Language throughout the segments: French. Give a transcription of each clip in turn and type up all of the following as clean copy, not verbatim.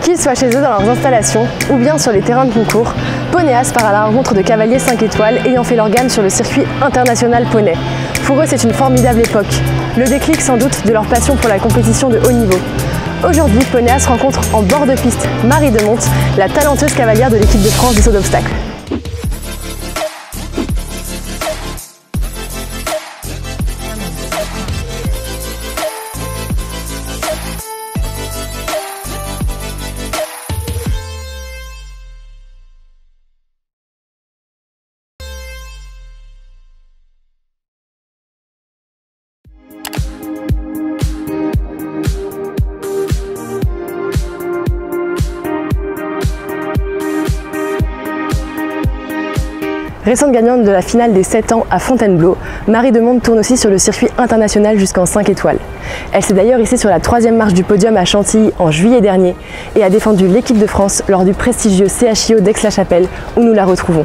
Qu'ils soient chez eux dans leurs installations ou bien sur les terrains de concours, Ponéas part à la rencontre de cavaliers 5 étoiles ayant fait leur gamme sur le circuit international poney. Pour eux, c'est une formidable époque. Le déclic sans doute de leur passion pour la compétition de haut niveau. Aujourd'hui, Ponéas rencontre en bord de piste Marie Demonte, la talentueuse cavalière de l'équipe de France des sauts d'obstacles. Récente gagnante de la finale des 7 ans à Fontainebleau, Marie Demonte tourne aussi sur le circuit international jusqu'en 5 étoiles. Elle s'est d'ailleurs hissée sur la 3e marche du podium à Chantilly en juillet dernier et a défendu l'équipe de France lors du prestigieux CHIO d'Aix-la-Chapelle où nous la retrouvons.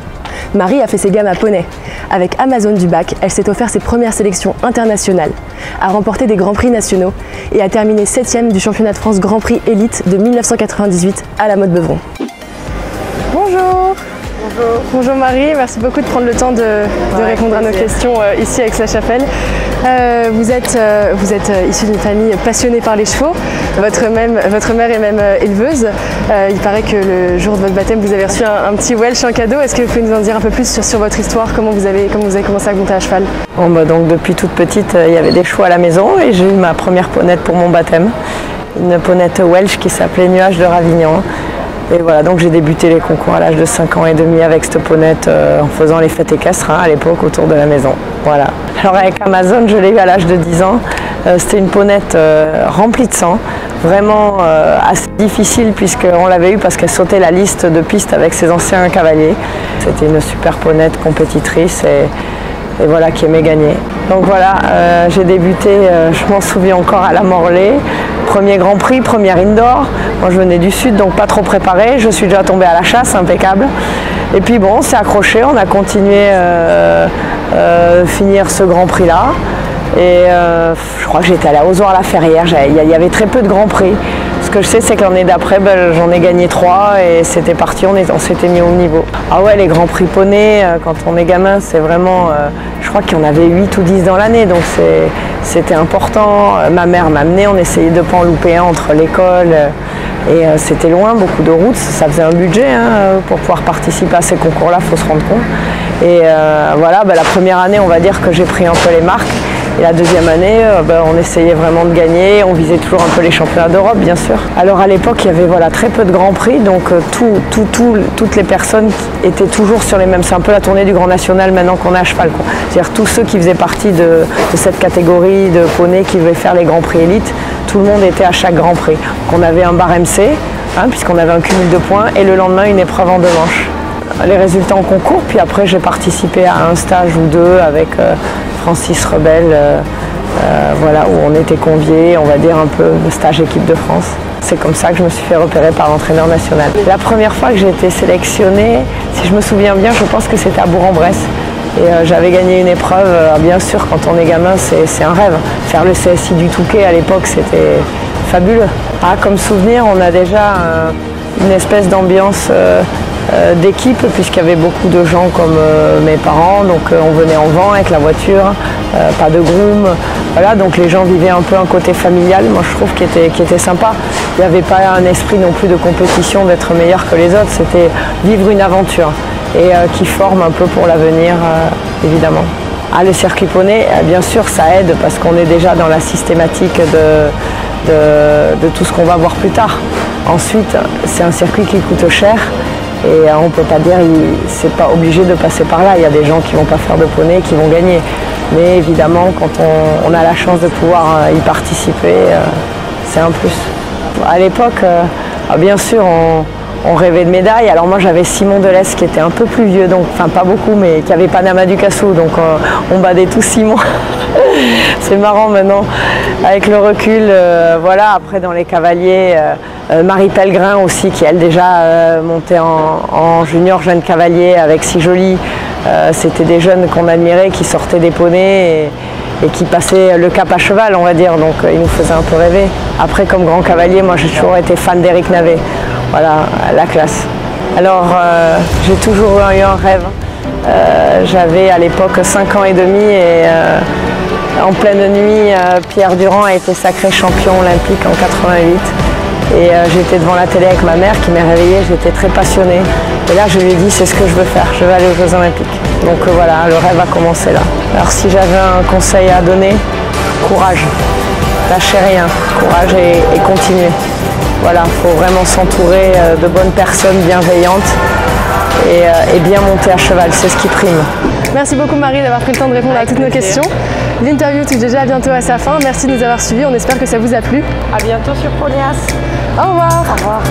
Marie a fait ses gammes à poney. Avec Amazon du Bac, elle s'est offert ses premières sélections internationales, a remporté des grands prix nationaux et a terminé 7e du championnat de France Grand Prix Élite de 1998 à la Motte-Beuvron. Bonjour. Bonjour Marie, merci beaucoup de prendre le temps de répondre à nos questions ici à Aix-la-Chapelle. Vous êtes issue d'une famille passionnée par les chevaux. Votre mère est même éleveuse. Il paraît que le jour de votre baptême, vous avez reçu un petit Welsh en cadeau. Est-ce que vous pouvez nous en dire un peu plus sur votre histoire, comment vous avez commencé à monter à cheval? Donc depuis toute petite, il y avait des chevaux à la maison et j'ai eu ma première ponette pour mon baptême. Une ponette Welsh qui s'appelait Nuage de Ravignan. Et voilà, donc j'ai débuté les concours à l'âge de 5 ans et demi avec cette ponette en faisant les fêtes équestres à l'époque autour de la maison. Voilà. Alors avec Amazon, je l'ai eu à l'âge de 10 ans. C'était une ponette remplie de sang, vraiment assez difficile puisqu'on l'avait eu parce qu'elle sautait la liste de pistes avec ses anciens cavaliers. C'était une super ponette compétitrice et voilà, qui aimait gagner. Donc voilà, j'ai débuté, je m'en souviens encore, à la Morlaix. Premier Grand Prix, première indoor. Moi je venais du sud, donc pas trop préparé. Je suis déjà tombée à la chasse, impeccable. Et puis bon, on s'est accroché, on a continué finir ce Grand Prix là. Et je crois que j'étais allée à Ozoir-la-Ferrière, il y avait très peu de Grands Prix. Ce que je sais, c'est que l'année d'après, j'en ai gagné 3 et c'était parti, on s'était mis au niveau. Ah ouais, les Grands Prix poney, quand on est gamin, c'est vraiment, je crois qu'il y en avait 8 ou 10 dans l'année, donc c'était important. Ma mère m'a amenée, on essayait de ne pas en louper un entre l'école et c'était loin, beaucoup de routes, ça faisait un budget pour pouvoir participer à ces concours-là, il faut se rendre compte. Et voilà, la première année, on va dire que j'ai pris un peu les marques. Et la deuxième année, on essayait vraiment de gagner, on visait toujours un peu les championnats d'Europe, bien sûr. Alors à l'époque, il y avait très peu de grands prix, donc toutes les personnes étaient toujours sur les mêmes. C'est un peu la tournée du Grand National maintenant qu'on est à cheval. C'est-à-dire tous ceux qui faisaient partie de cette catégorie de poney qui devaient faire les grands prix élites, tout le monde était à chaque grand prix. Donc on avait un bar MC, puisqu'on avait un cumul de points, et le lendemain une épreuve en 2 manches. Les résultats en concours, puis après j'ai participé à un stage ou 2 avec Francis Rebel, voilà, où on était conviés, on va dire un peu de stage équipe de France. C'est comme ça que je me suis fait repérer par l'entraîneur national. La première fois que j'ai été sélectionnée, si je me souviens bien, je pense que c'était à Bourg-en-Bresse. Et j'avais gagné une épreuve, bien sûr, quand on est gamin, c'est un rêve. Faire le CSI du Touquet à l'époque, c'était fabuleux. Comme souvenir, on a déjà une espèce d'ambiance d'équipe, puisqu'il y avait beaucoup de gens comme mes parents, donc on venait en vent avec la voiture, pas de groom, voilà, donc les gens vivaient un peu un côté familial, moi je trouve qui était sympa. Il n'y avait pas un esprit non plus de compétition, d'être meilleur que les autres, c'était vivre une aventure et qui forme un peu pour l'avenir, évidemment. Le circuit poney, bien sûr ça aide parce qu'on est déjà dans la systématique de tout ce qu'on va voir plus tard. Ensuite, c'est un circuit qui coûte cher. Et on ne peut pas dire, c'est pas obligé de passer par là. Il y a des gens qui ne vont pas faire de poney, qui vont gagner. Mais évidemment, quand on a la chance de pouvoir y participer, c'est un plus. À l'époque, bien sûr, on rêvait de médailles. Alors moi, j'avais Simon Delestre qui était un peu plus vieux, donc, enfin pas beaucoup, mais qui avait Panama du Cassou. Donc on badait tous Simon. C'est marrant maintenant, avec le recul. Voilà, après dans les cavaliers, Marie Pellegrin aussi, qui elle déjà montait en junior jeune cavalier avec Si Joli. C'était des jeunes qu'on admirait, qui sortaient des poneys et qui passaient le cap à cheval, on va dire. Donc ils nous faisaient un peu rêver. Après, comme grand cavalier, moi j'ai toujours été fan d'Éric Navet. voilà, la classe. Alors j'ai toujours eu un rêve. J'avais à l'époque 5 ans et demi et en pleine nuit, Pierre Durand a été sacré champion olympique en 88. Et j'étais devant la télé avec ma mère qui m'a réveillée, j'étais très passionnée. Et là je lui ai dit c'est ce que je veux faire, je veux aller aux Jeux Olympiques. Donc voilà, le rêve a commencé là. Alors si j'avais un conseil à donner, courage, lâchez rien, courage et continuez. Voilà, il faut vraiment s'entourer de bonnes personnes bienveillantes et bien monter à cheval, c'est ce qui prime. Merci beaucoup Marie d'avoir pris le temps de répondre à toutes nos questions. L'interview touche déjà bientôt à sa fin, merci de nous avoir suivis, on espère que ça vous a plu. À bientôt sur Ponias. Au revoir. Au revoir.